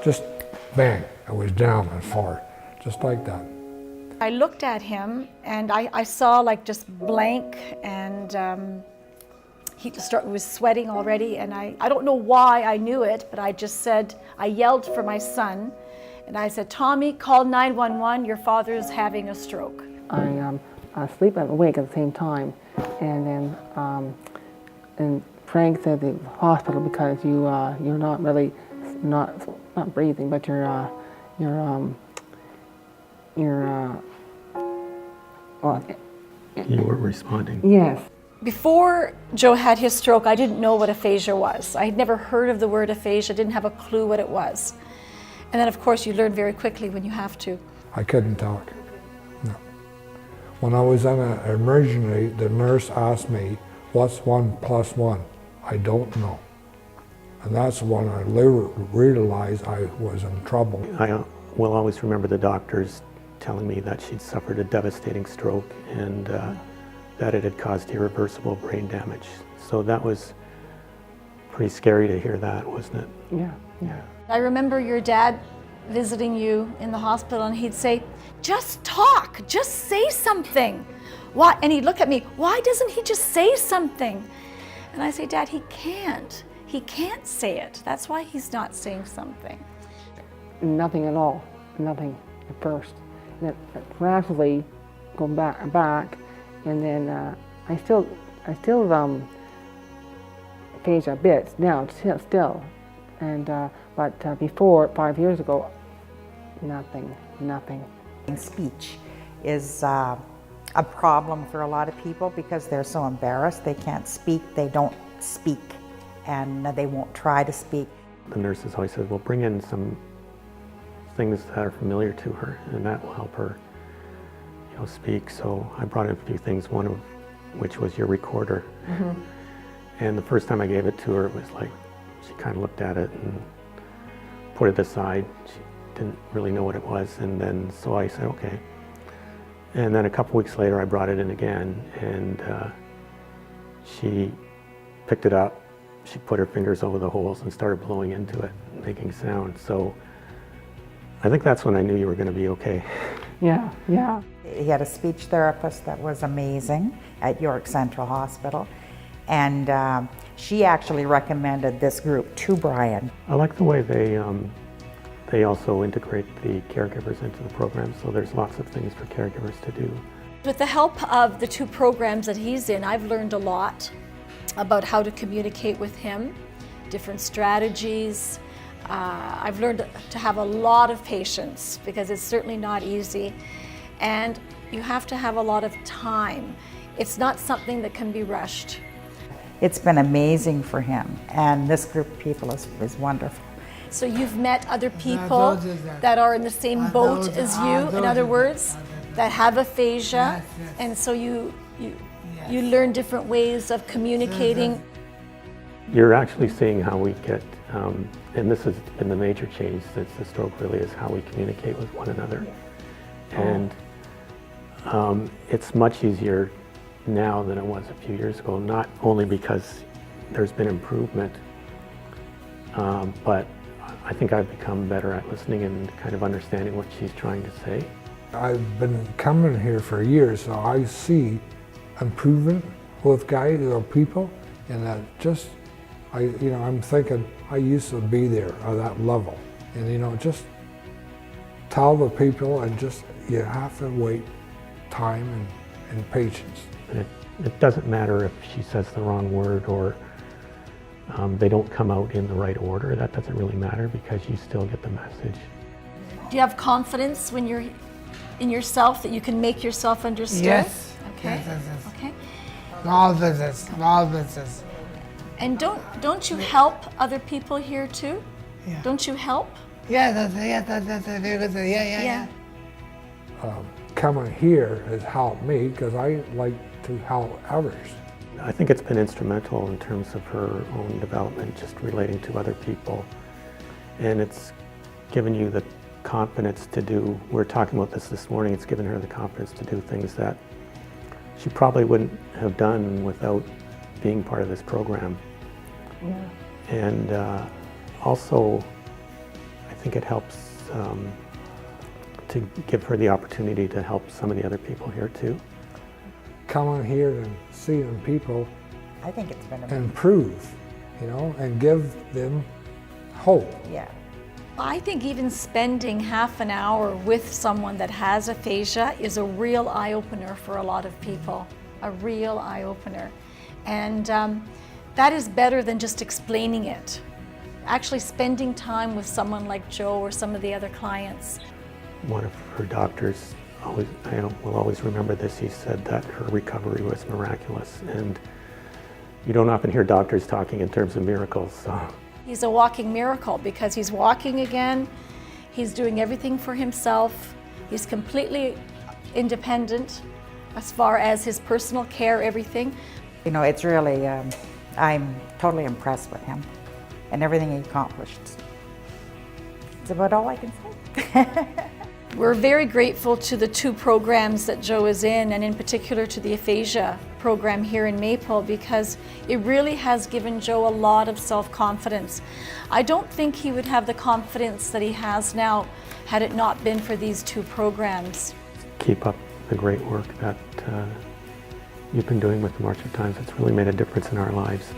just bang, I was down and far, just like that. I looked at him and I saw like just blank, and he was sweating already, and I don't know why I knew it, but I just said, I yelled for my son, and I said, Tommy, call 911, your father is having a stroke. I sleep and awake at the same time, and then and Frank said the hospital because you're not really not breathing, but you're well, you were responding. Yes. Before Joe had his stroke, I didn't know what aphasia was. I had never heard of the word aphasia, didn't have a clue what it was. And then of course you learn very quickly when you have to. I couldn't talk, no. When I was in an emergency, the nurse asked me, what's 1 + 1? I don't know. And that's when I realized I was in trouble. I will always remember the doctors telling me that she'd suffered a devastating stroke and that it had caused irreversible brain damage. So that was pretty scary to hear that, wasn't it? Yeah, yeah. I remember your dad visiting you in the hospital, and he'd say, just talk, just say something. Why? And he'd look at me, why doesn't he just say something? And I say, Dad, he can't. He can't say it. That's why he's not saying something. Nothing at all, nothing at first. And then gradually go back, and then I still aphasia a bit now, still. And but before, 5 years ago, nothing. Speech is a problem for a lot of people because they're so embarrassed. They can't speak, they don't speak, and they won't try to speak. The nurses always said, well, bring in some things that are familiar to her, and that will help her, speak. So I brought in a few things, one of which was your recorder. Mm-hmm. And the first time I gave it to her, it was like, she kind of looked at it and put it aside. She didn't really know what it was, and then so I said, okay. And then a couple weeks later, I brought it in again, and she picked it up. She put her fingers over the holes and started blowing into it, making sound. So I think that's when I knew you were going to be okay. Yeah, yeah. He had a speech therapist that was amazing at York Central Hospital, and she actually recommended this group to Brian. I like the way they also integrate the caregivers into the program, so there's lots of things for caregivers to do. With the help of the 2 programs that he's in, I've learned a lot about how to communicate with him, different strategies. I've learned to have a lot of patience because it's certainly not easy, and you have to have a lot of time. It's not something that can be rushed. It's been amazing for him, and this group of people is wonderful. So you've met other people that are in the same boat as you, in other words, that have aphasia, and so you learn different ways of communicating. You're actually seeing how we get, and this has been the major change since the stroke really, is how we communicate with one another. And it's much easier now than it was a few years ago, not only because there's been improvement, but I think I've become better at listening and kind of understanding what she's trying to say. I've been coming here for years, so I see improvement with guys or people, and that just, I'm thinking I used to be there at that level, and just tell the people, and just you have to wait time and patience. It doesn't matter if she says the wrong word or they don't come out in the right order. That doesn't really matter because you still get the message. Do you have confidence when you're in yourself that you can make yourself understood? Yes. Okay. Yes. Okay. All business. And don't you help other people here too? Yeah. Don't you help? That's very good. Yeah. Coming here has helped me because I like to help others. I think it's been instrumental in terms of her own development, just relating to other people. And it's given you the confidence to do, we were talking about this morning, it's given her the confidence to do things that she probably wouldn't have done without being part of this program. Yeah. And also, I think it helps to give her the opportunity to help some of the other people here too. Coming here and seeing people I think it's been a improve, you know, and give them hope. yeah. I think even spending half an hour with someone that has aphasia is a real eye-opener for a lot of people, a real eye-opener. And that is better than just explaining it. Actually spending time with someone like Joe or some of the other clients. One of her doctors, will always remember this, he said that her recovery was miraculous. And you don't often hear doctors talking in terms of miracles. So. He's a walking miracle because he's walking again, he's doing everything for himself, he's completely independent as far as his personal care, everything. You know, it's really, I'm totally impressed with him and everything he accomplished. It's about all I can say. We're very grateful to the 2 programs that Joe is in, and in particular to the aphasia program here in Maple, because it really has given Joe a lot of self-confidence. I don't think he would have the confidence that he has now had it not been for these 2 programs. Keep up the great work that you've been doing with the March of Times. It's really made a difference in our lives.